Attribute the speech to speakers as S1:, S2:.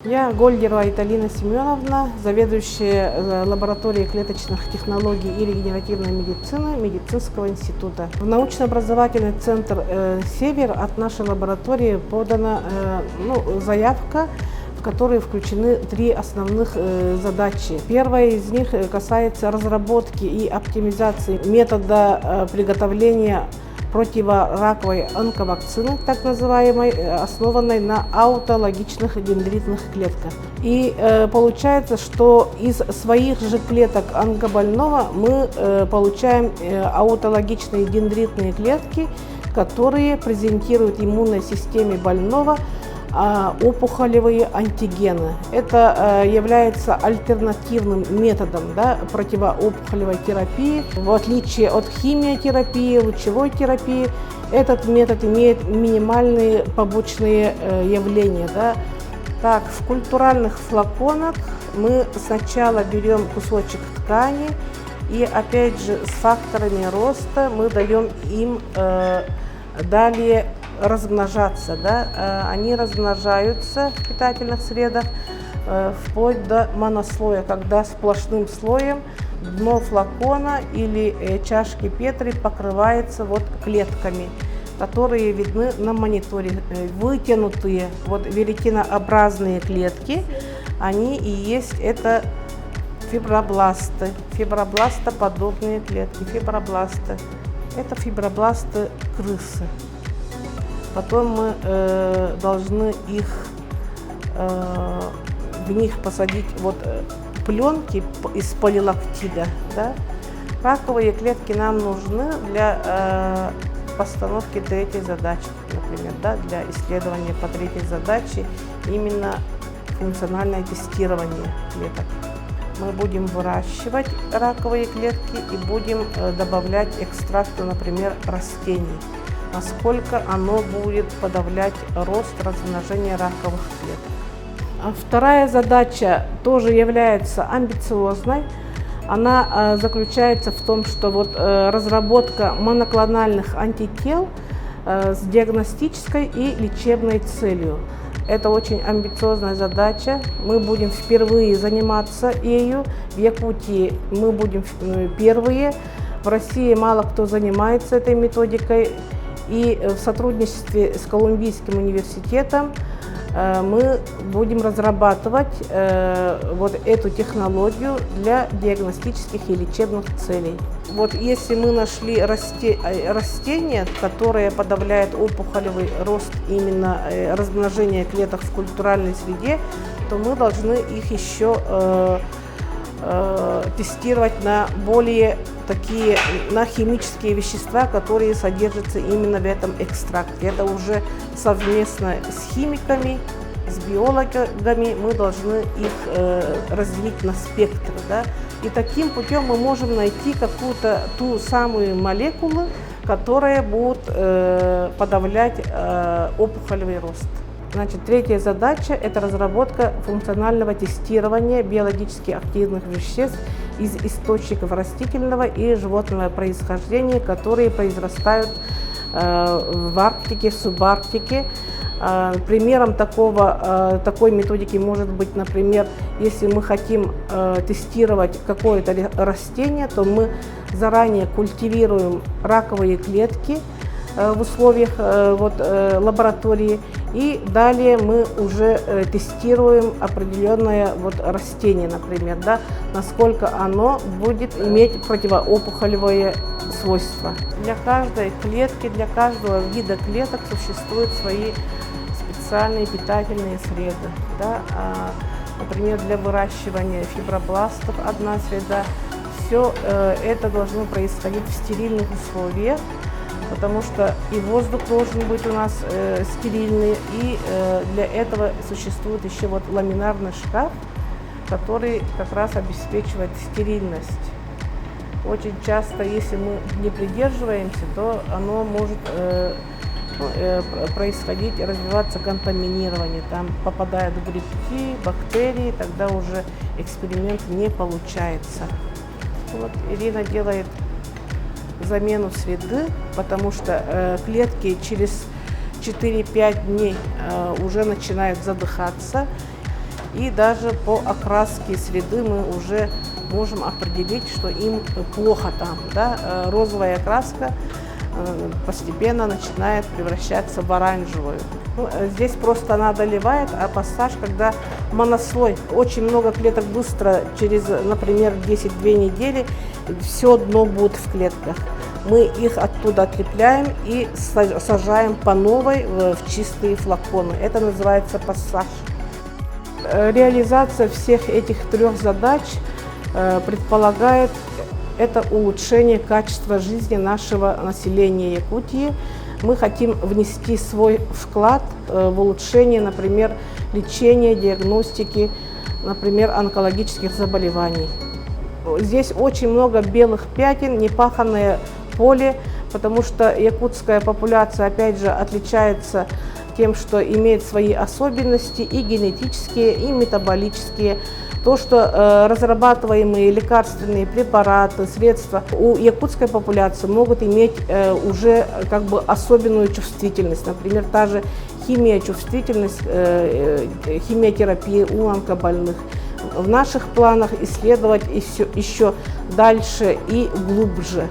S1: Я Гольдерова Италина Семеновна, заведующая лабораторией клеточных технологий и регенеративной медицины Медицинского института. В научно-образовательный центр «Север» от нашей лаборатории подана заявка, в которые включены три основных задачи. Первая из них касается разработки и оптимизации метода приготовления противораковой онковакцины, так называемой, основанной на аутологичных дендритных клетках. И получается, что из своих же клеток онкобольного мы получаем аутологичные дендритные клетки, которые презентируют иммунной системе больного опухолевые антигены. Это является альтернативным методом противоопухолевой терапии. В отличие от химиотерапии, лучевой терапии, этот метод имеет минимальные побочные явления. Так, в культуральных флаконах мы сначала берем кусочек ткани и опять же с факторами роста мы даем им далее размножаться. Они размножаются в питательных средах вплоть до монослоя, когда сплошным слоем дно флакона или чашки Петри покрывается клетками, которые видны на мониторе. Вытянутые веретенообразные клетки, они и есть это фибробласты, фибробластоподобные клетки, фибробласты. Это фибробласты крысы. Потом мы должны в них посадить пленки из полилактида. Раковые клетки нам нужны для постановки третьей задачи, например, для исследования по третьей задаче, именно функциональное тестирование клеток. Мы будем выращивать раковые клетки и будем добавлять экстракты, например, растений, насколько оно будет подавлять рост размножения раковых клеток. Вторая задача тоже является амбициозной. Она заключается в том, что разработка моноклональных антител с диагностической и лечебной целью. Это очень амбициозная задача. Мы будем впервые заниматься ею. В Якутии мы будем первые. В России мало кто занимается этой методикой. И в сотрудничестве с Колумбийским университетом мы будем разрабатывать эту технологию для диагностических и лечебных целей. Если мы нашли растение, которое подавляет опухолевый рост, именно размножение клеток в культуральной среде, то мы должны их еще тестировать на на химические вещества, которые содержатся именно в этом экстракте. Это уже совместно с химиками, с биологами мы должны их разделить на спектры. И таким путем мы можем найти какую-то ту самую молекулу, которая будет подавлять опухолевый рост. Третья задача – это разработка функционального тестирования биологически активных веществ из источников растительного и животного происхождения, которые произрастают в Арктике, субарктике. Примером такой методики может быть, например, если мы хотим тестировать какое-то растение, то мы заранее культивируем раковые клетки в условиях лаборатории, и далее мы уже тестируем определенное растение, например, насколько оно будет иметь противоопухолевые свойства. Для каждой клетки, для каждого вида клеток существуют свои специальные питательные среды. Например, для выращивания фибробластов одна среда. Все это должно происходить в стерильных условиях, потому что и воздух должен быть у нас стерильный, и для этого существует еще ламинарный шкаф, который как раз обеспечивает стерильность. Очень часто, если мы не придерживаемся, то оно может происходить, развиваться контаминирование. Там попадают грибки, бактерии, тогда уже эксперимент не получается. Ирина делает замену среды, потому что клетки через 4-5 дней уже начинают задыхаться. И даже по окраске среды мы уже можем определить, что им плохо там. Да? Розовая краска постепенно начинает превращаться в оранжевую. Здесь просто она доливает, а пассаж, когда монослой, очень много клеток быстро, через, например, 10-2 недели, все дно будет в клетках. Мы их оттуда отлепляем и сажаем по новой в чистые флаконы. Это называется пассаж. Реализация всех этих 3 задач предполагает это улучшение качества жизни нашего населения Якутии. Мы хотим внести свой вклад в улучшение, например, лечения, диагностики, например, онкологических заболеваний. Здесь очень много белых пятен, непаханное поле, потому что якутская популяция, опять же, отличается тем, что имеет свои особенности и генетические, и метаболические. То, что разрабатываемые лекарственные препараты, средства у якутской популяции могут иметь уже как бы особенную чувствительность. Например, та же химиочувствительность, химиотерапия у онкобольных. В наших планах исследовать еще дальше и глубже.